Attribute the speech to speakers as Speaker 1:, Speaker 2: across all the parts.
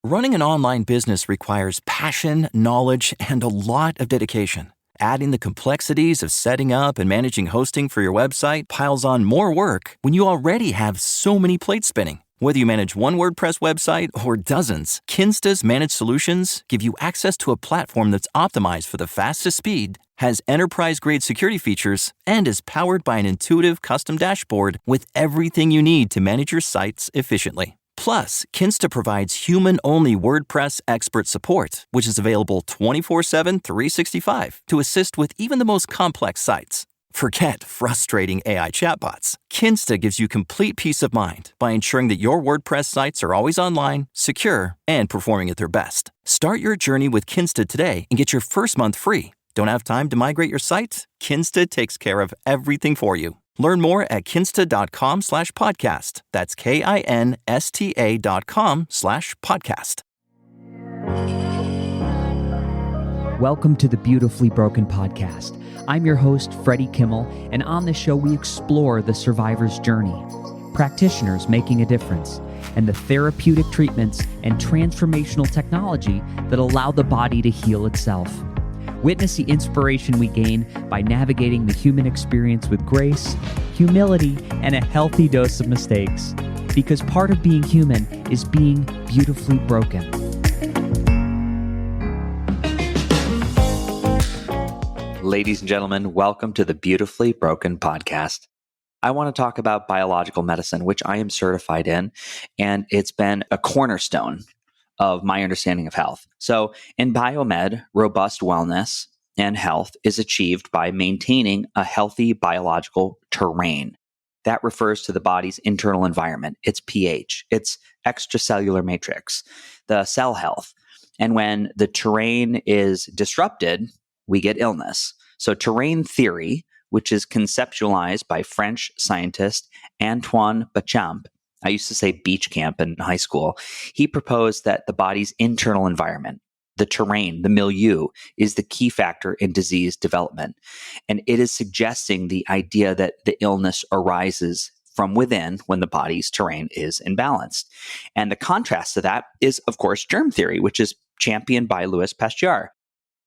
Speaker 1: Running an online business requires passion, knowledge, and a lot of dedication. Adding the complexities of setting up and managing hosting for your website piles on more work when you already have so many plates spinning. Whether you manage one WordPress website or dozens, Kinsta's managed solutions give you access to a platform that's optimized for the fastest speed, has enterprise-grade security features, and is powered by an intuitive custom dashboard with everything you need to manage your sites efficiently. Plus, Kinsta provides human-only WordPress expert support, which is available 24/7, 365 to assist with even the most complex sites. Forget frustrating AI chatbots. Kinsta gives you complete peace of mind by ensuring that your WordPress sites are always online, secure, and performing at their best. Start your journey with Kinsta today and get your first month free. Don't have time to migrate your site? Kinsta takes care of everything for you. Learn more at kinsta.com/podcast. That's KINSTA.com/podcast.
Speaker 2: Welcome to the Beautifully Broken podcast. I'm your host, Freddie Kimmel, and on this show we explore the survivor's journey, practitioners making a difference, and the therapeutic treatments and transformational technology that allow the body to heal itself. Witness the inspiration we gain by navigating the human experience with grace, humility, and a healthy dose of mistakes. Because part of being human is being beautifully broken.
Speaker 3: Ladies and gentlemen, welcome to the Beautifully Broken podcast. I want to talk about biological medicine, which I am certified in, and it's been a cornerstone of my understanding of health. So in biomed, robust wellness and health is achieved by maintaining a healthy biological terrain. That refers to the body's internal environment, its pH, its extracellular matrix, the cell health. And when the terrain is disrupted, we get illness. So terrain theory, which is conceptualized by French scientist Antoine Béchamp, I used to say beach camp in high school. He proposed that the body's internal environment, the terrain, the milieu, is the key factor in disease development. And it is suggesting the idea that the illness arises from within when the body's terrain is imbalanced. And the contrast to that is, of course, germ theory, which is championed by Louis Pasteur.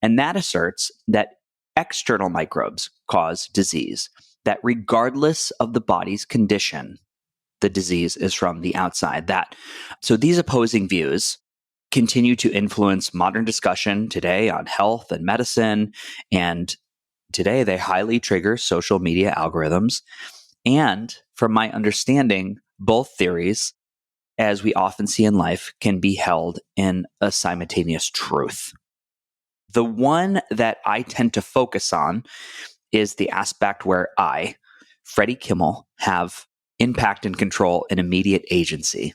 Speaker 3: And that asserts that external microbes cause disease, that regardless of the body's condition, the disease is from the outside. So these opposing views continue to influence modern discussion today on health and medicine. And today they highly trigger social media algorithms. And from my understanding, both theories, as we often see in life, can be held in a simultaneous truth. The one that I tend to focus on is the aspect where I, Freddie Kimmel, have impact and control and immediate agency.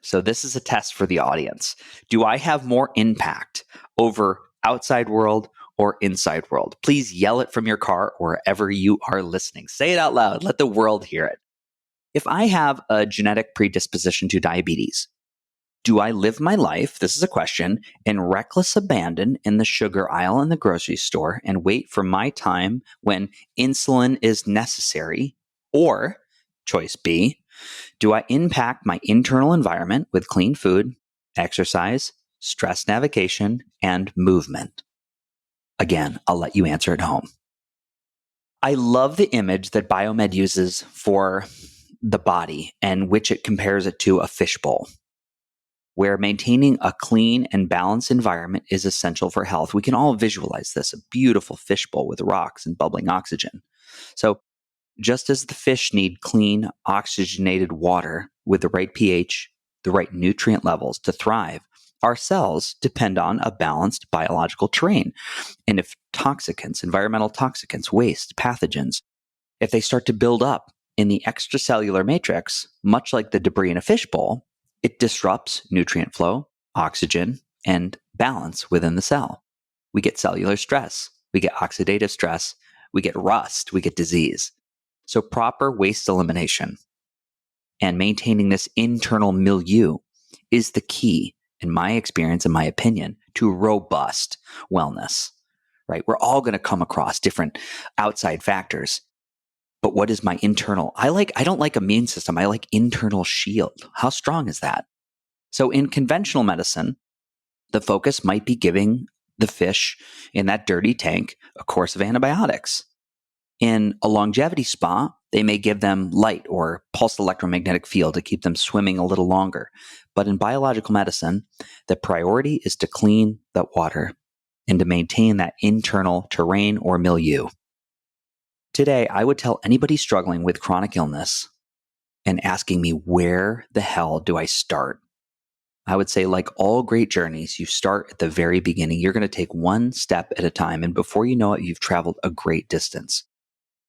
Speaker 3: So this is a test for the audience. Do I have more impact over outside world or inside world? Please yell it from your car or wherever you are listening. Say it out loud. Let the world hear it. If I have a genetic predisposition to diabetes, do I live my life, this is a question, in reckless abandon in the sugar aisle in the grocery store and wait for my time when insulin is necessary? Or, choice B, do I impact my internal environment with clean food, exercise, stress navigation, and movement? Again, I'll let you answer at home. I love the image that biomed uses for the body and which it compares it to a fishbowl, where maintaining a clean and balanced environment is essential for health. We can all visualize this, a beautiful fishbowl with rocks and bubbling oxygen. So just as the fish need clean, oxygenated water with the right pH, the right nutrient levels to thrive, our cells depend on a balanced biological terrain. And if toxicants, environmental toxicants, waste, pathogens, if they start to build up in the extracellular matrix, much like the debris in a fishbowl, it disrupts nutrient flow, oxygen, and balance within the cell. We get cellular stress, we get oxidative stress, we get rust, we get disease. So proper waste elimination and maintaining this internal milieu is the key, in my experience, in my opinion, to robust wellness, right? We're all going to come across different outside factors. But what is my internal? I don't like immune system. I like internal shield. How strong is that? So in conventional medicine, the focus might be giving the fish in that dirty tank a course of antibiotics. In a longevity spa, they may give them light or pulsed electromagnetic field to keep them swimming a little longer. But in biological medicine, the priority is to clean that water and to maintain that internal terrain or milieu. Today, I would tell anybody struggling with chronic illness and asking me, where the hell do I start? I would say, like all great journeys, you start at the very beginning. You're going to take one step at a time. And before you know it, you've traveled a great distance.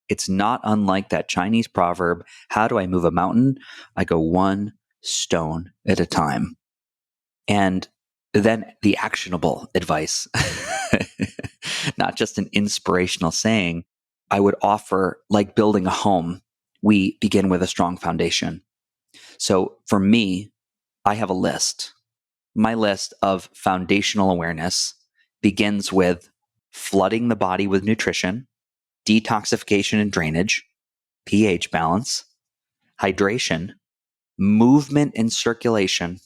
Speaker 3: It's not unlike that Chinese proverb, how do I move a mountain? I go one stone at a time. And then the actionable advice, not just an inspirational saying, I would offer, like building a home, we begin with a strong foundation. So for me, I have a list. My list of foundational awareness begins with flooding the body with nutrition, detoxification and drainage, pH balance, hydration, movement and circulation,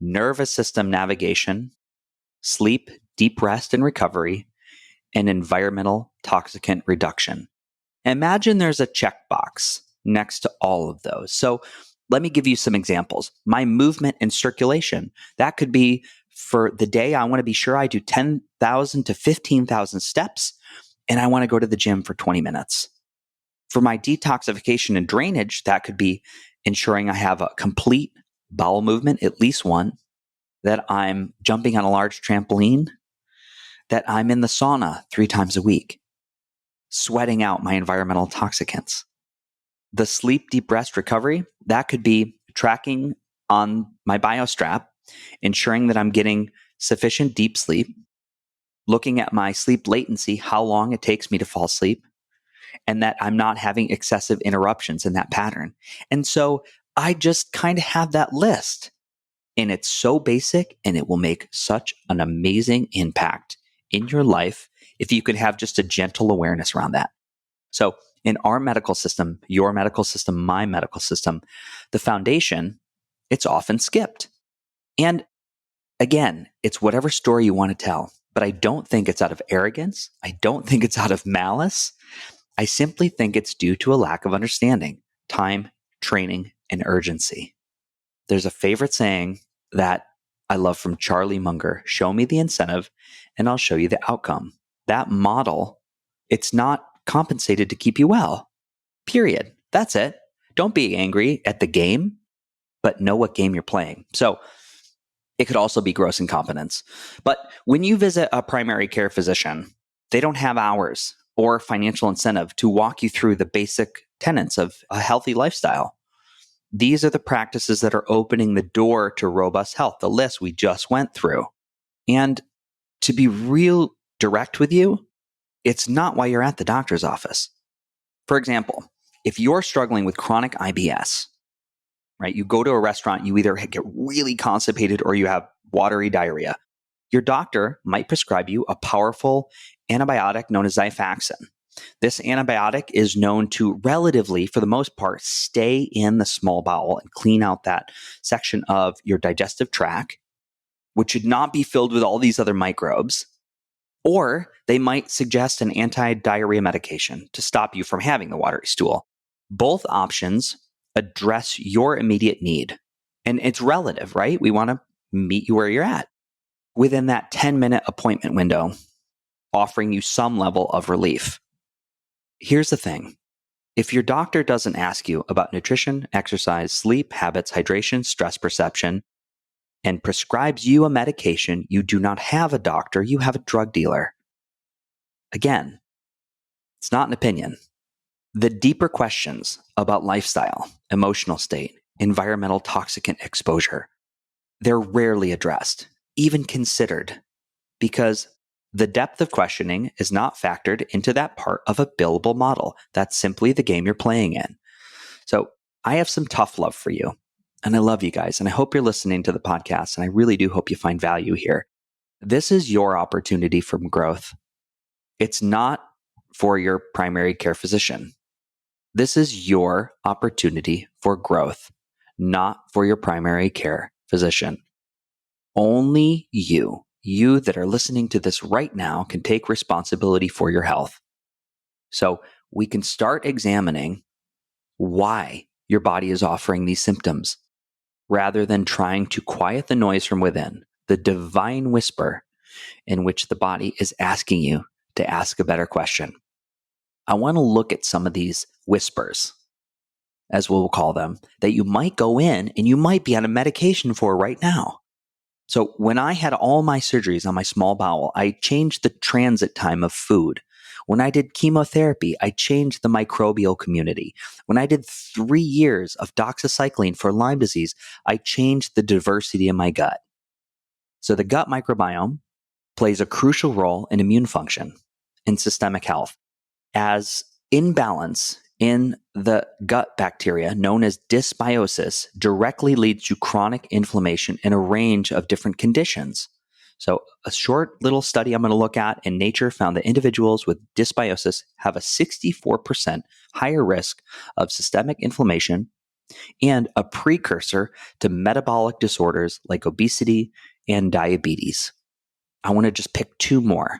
Speaker 3: nervous system navigation, sleep, deep rest and recovery, and environmental toxicant reduction. Imagine there's a checkbox next to all of those. So let me give you some examples. My movement and circulation, that could be for the day, I want to be sure I do 10,000 to 15,000 steps, and I want to go to the gym for 20 minutes. For my detoxification and drainage, that could be ensuring I have a complete bowel movement, at least one, that I'm jumping on a large trampoline, that I'm in the sauna 3 times a week, sweating out my environmental toxicants. The sleep deep rest recovery, that could be tracking on my BioStrap, ensuring that I'm getting sufficient deep sleep, looking at my sleep latency, how long it takes me to fall asleep, and that I'm not having excessive interruptions in that pattern. And so I just kind of have that list. And it's so basic, and it will make such an amazing impact in your life if you could have just a gentle awareness around that. So in our medical system, your medical system, my medical system, the foundation, it's often skipped. And again, it's whatever story you want to tell, but I don't think it's out of arrogance. I don't think it's out of malice. I simply think it's due to a lack of understanding, time, training, and urgency. There's a favorite saying that I love from Charlie Munger, show me the incentive and I'll show you the outcome. That model, it's not compensated to keep you well. Period. That's it. Don't be angry at the game, but know what game you're playing. So it could also be gross incompetence. But when you visit a primary care physician, they don't have hours or financial incentive to walk you through the basic tenets of a healthy lifestyle. These are the practices that are opening the door to robust health, the list we just went through. And to be real direct with you, it's not why you're at the doctor's office. For example, if you're struggling with chronic IBS, right, you go to a restaurant, you either get really constipated or you have watery diarrhea. Your doctor might prescribe you a powerful antibiotic known as Xifaxan. This antibiotic is known to relatively, for the most part, stay in the small bowel and clean out that section of your digestive tract, which should not be filled with all these other microbes. Or they might suggest an anti-diarrhea medication to stop you from having the watery stool. Both options address your immediate need. And it's relative, right? We want to meet you where you're at within that 10-minute appointment window, offering you some level of relief. Here's the thing. If your doctor doesn't ask you about nutrition, exercise, sleep, habits, hydration, stress perception, and prescribes you a medication, you do not have a doctor, you have a drug dealer. Again, it's not an opinion. The deeper questions about lifestyle, emotional state, environmental toxicant exposure, they're rarely addressed, even considered, because the depth of questioning is not factored into that part of a billable model. That's simply the game you're playing in. So I have some tough love for you, and I love you guys, and I hope you're listening to the podcast, and I really do hope you find value here. This is your opportunity for growth. It's not for your primary care physician. This is your opportunity for growth, not for your primary care physician. Only you that are listening to this right now, can take responsibility for your health. So we can start examining why your body is offering these symptoms rather than trying to quiet the noise from within, the divine whisper in which the body is asking you to ask a better question. I want to look at some of these whispers, as we'll call them, that you might go in and you might be on a medication for right now. So when I had all my surgeries on my small bowel, I changed the transit time of food. When I did chemotherapy, I changed the microbial community. When I did 3 years of doxycycline for Lyme disease, I changed the diversity in my gut. So the gut microbiome plays a crucial role in immune function and systemic health. As imbalance in the gut bacteria, known as dysbiosis, directly leads to chronic inflammation in a range of different conditions. So a short little study I'm going to look at in Nature found that individuals with dysbiosis have a 64% higher risk of systemic inflammation and a precursor to metabolic disorders like obesity and diabetes. I want to just pick 2 more.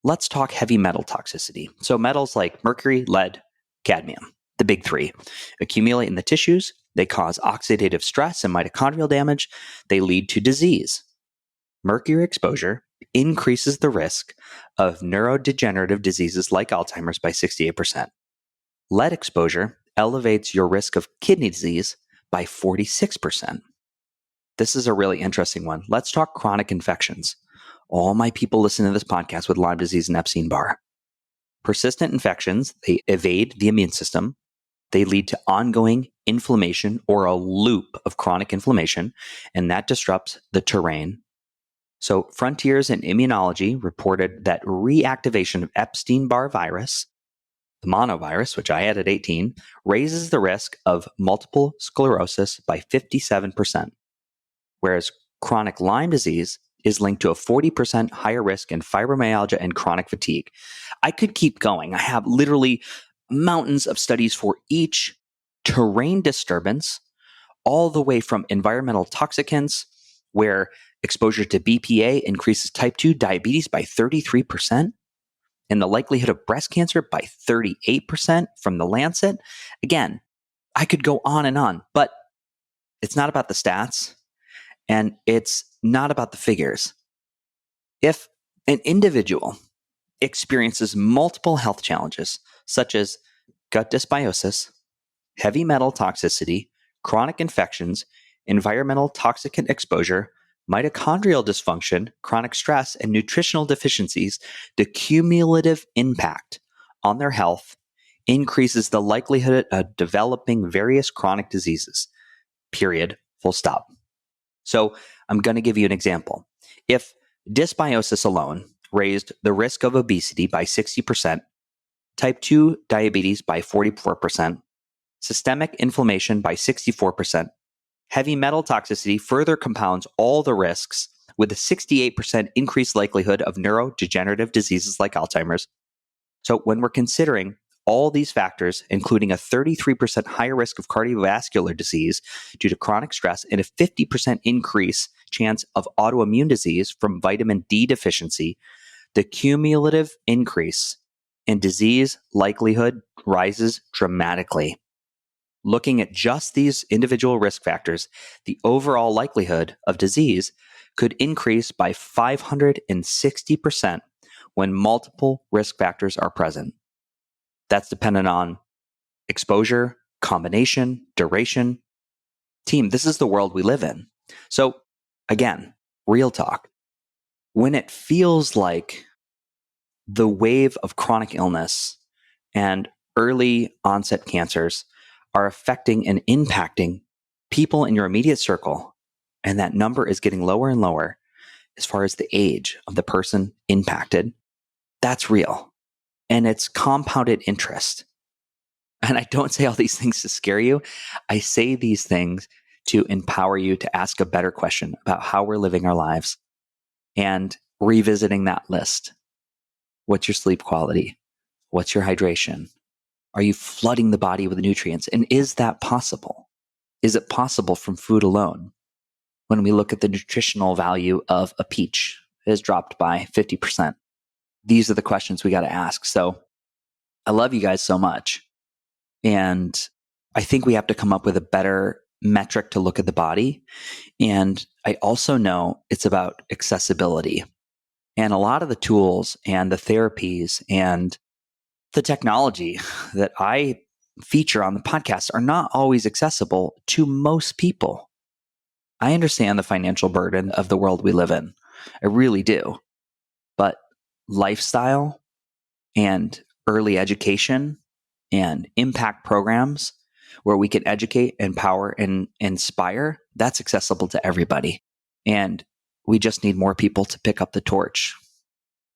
Speaker 3: Let's talk heavy metal toxicity. So metals like mercury, lead, cadmium, the big 3, accumulate in the tissues. They cause oxidative stress and mitochondrial damage. They lead to disease. Mercury exposure increases the risk of neurodegenerative diseases like Alzheimer's by 68%. Lead exposure elevates your risk of kidney disease by 46%. This is a really interesting one. Let's talk chronic infections. All my people listening to this podcast with Lyme disease and Epstein-Barr. Persistent infections, they evade the immune system. They lead to ongoing inflammation or a loop of chronic inflammation, and that disrupts the terrain. So Frontiers in Immunology reported that reactivation of Epstein-Barr virus, the monovirus, which I had at 18, raises the risk of multiple sclerosis by 57%, whereas chronic Lyme disease is linked to a 40% higher risk in fibromyalgia and chronic fatigue. I could keep going. I have literally mountains of studies for each terrain disturbance, all the way from environmental toxicants, where exposure to BPA increases type 2 diabetes by 33%, and the likelihood of breast cancer by 38% from the Lancet. Again, I could go on, but it's not about the stats, and it's not about the figures. If an individual experiences multiple health challenges, such as gut dysbiosis, heavy metal toxicity, chronic infections, environmental toxicant exposure, mitochondrial dysfunction, chronic stress, and nutritional deficiencies, the cumulative impact on their health increases the likelihood of developing various chronic diseases. Period. Full stop. So I'm going to give you an example. If dysbiosis alone raised the risk of obesity by 60%, type 2 diabetes by 44%, systemic inflammation by 64%, heavy metal toxicity further compounds all the risks with a 68% increased likelihood of neurodegenerative diseases like Alzheimer's. So when we're considering all these factors, including a 33% higher risk of cardiovascular disease due to chronic stress and a 50% increase chance of autoimmune disease from vitamin D deficiency, the cumulative increase in disease likelihood rises dramatically. Looking at just these individual risk factors, the overall likelihood of disease could increase by 560% when multiple risk factors are present. That's dependent on exposure, combination, duration. Team, this is the world we live in. So again, real talk. When it feels like the wave of chronic illness and early onset cancers are affecting and impacting people in your immediate circle, and that number is getting lower and lower as far as the age of the person impacted, that's real. And it's compounded interest. And I don't say all these things to scare you. I say these things to empower you to ask a better question about how we're living our lives and revisiting that list. What's your sleep quality? What's your hydration? Are you flooding the body with nutrients? And is that possible? Is it possible from food alone? when we look at the nutritional value of a peach, it has dropped by 50%. These are the questions we got to ask. So I love you guys so much. And I think we have to come up with a better metric to look at the body. And I also know it's about accessibility. And a lot of the tools and the therapies and the technology that I feature on the podcast are not always accessible to most people. I understand the financial burden of the world we live in. I really do. But lifestyle and early education and impact programs where we can educate, empower, and inspire, that's accessible to everybody. And we just need more people to pick up the torch.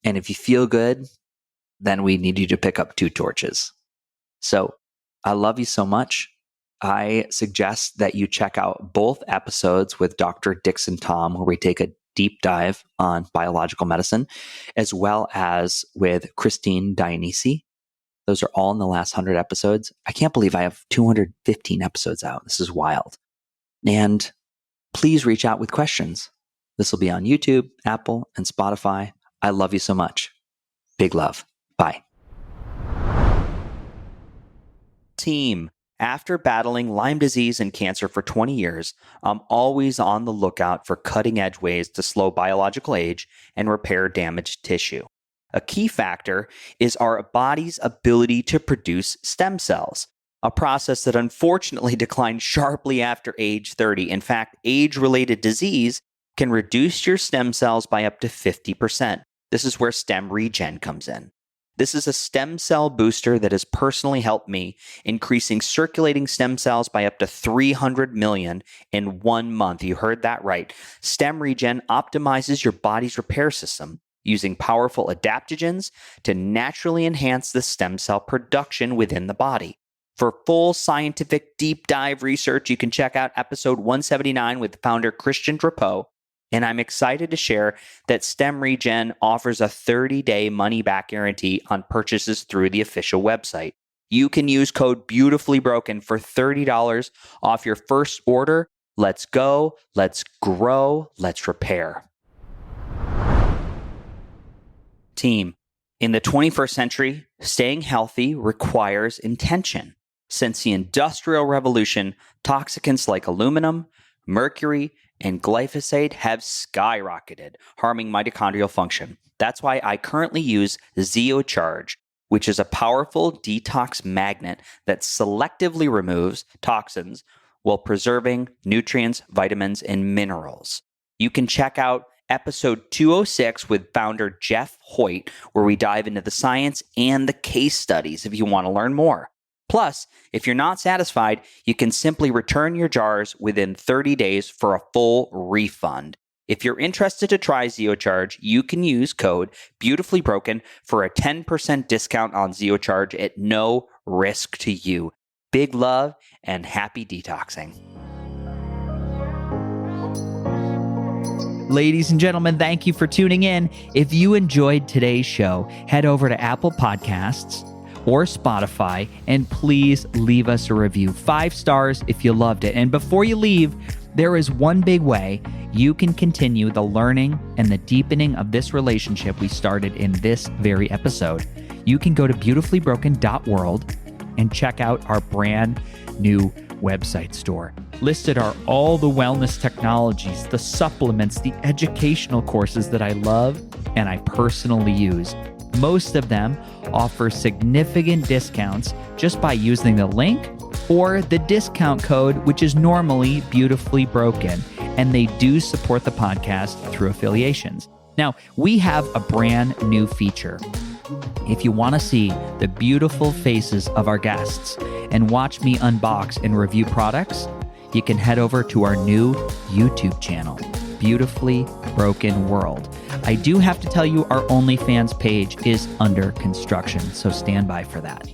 Speaker 3: And if you feel good, then we need you to pick up 2 torches. So I love you so much. I suggest that you check out both episodes with Dr. Dixon Tom, where we take a deep dive on biological medicine, as well as with Christine Dionysi. Those are all in the last 100 episodes. I can't believe I have 215 episodes out. This is wild. And please reach out with questions. This will be on YouTube, Apple, and Spotify. I love you so much. Big love. Bye. Team, after battling Lyme disease and cancer for 20 years, I'm always on the lookout for cutting-edge ways to slow biological age and repair damaged tissue. A key factor is our body's ability to produce stem cells, a process that unfortunately declines sharply after age 30. In fact, age-related disease can reduce your stem cells by up to 50%. This is where Stem Regen comes in. This is a stem cell booster that has personally helped me, increasing circulating stem cells by up to 300 million in 1 month. You heard that right. Stem Regen optimizes your body's repair system using powerful adaptogens to naturally enhance the stem cell production within the body. For full scientific deep dive research, you can check out episode 179 with founder Christian Drapeau. And I'm excited to share that Stem Regen offers a 30-day money-back guarantee on purchases through the official website. You can use code BeautifullyBroken for $30 off your first order. Let's go, let's grow, let's repair. Team, in the 21st century, staying healthy requires intention. Since the Industrial Revolution, toxicants like aluminum, mercury, and glyphosate have skyrocketed, harming mitochondrial function. That's why I currently use ZeoCharge, which is a powerful detox magnet that selectively removes toxins while preserving nutrients, vitamins, and minerals. You can check out episode 206 with founder Jeff Hoyt, where we dive into the science and the case studies if you want to learn more. Plus, if you're not satisfied, you can simply return your jars within 30 days for a full refund. If you're interested to try ZeoCharge, you can use code BeautifullyBroken for a 10% discount on ZeoCharge at no risk to you. Big love and happy detoxing.
Speaker 2: Ladies and gentlemen, thank you for tuning in. If you enjoyed today's show, head over to Apple Podcasts or Spotify, and please leave us a review. 5 stars if you loved it. And before you leave, there is one big way you can continue the learning and the deepening of this relationship we started in this very episode. You can go to beautifullybroken.world and check out our brand new website store. Listed are all the wellness technologies, the supplements, the educational courses that I love and I personally use. Most of them offer significant discounts just by using the link or the discount code, which is normally Beautifully Broken, and they do support the podcast through affiliations. Now, we have a brand new feature. If you want to see the beautiful faces of our guests and watch me unbox and review products, you can head over to our new YouTube channel, Beautifully Broken World. I do have to tell you our OnlyFans page is under construction, so stand by for that.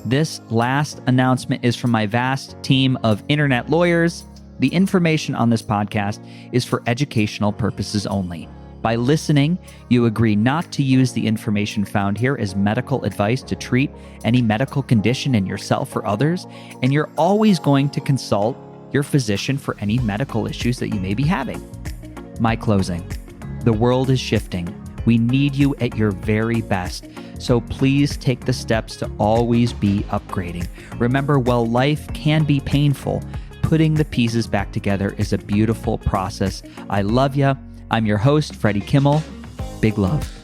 Speaker 2: This last announcement is from my vast team of internet lawyers. The information on this podcast is for educational purposes only. By listening, you agree not to use the information found here as medical advice to treat any medical condition in yourself or others, and you're always going to consult your physician for any medical issues that you may be having. My closing. The world is shifting. We need you at your very best. So please take the steps to always be upgrading. Remember, while life can be painful, putting the pieces back together is a beautiful process. I love ya. I'm your host, Freddie Kimmel. Big love.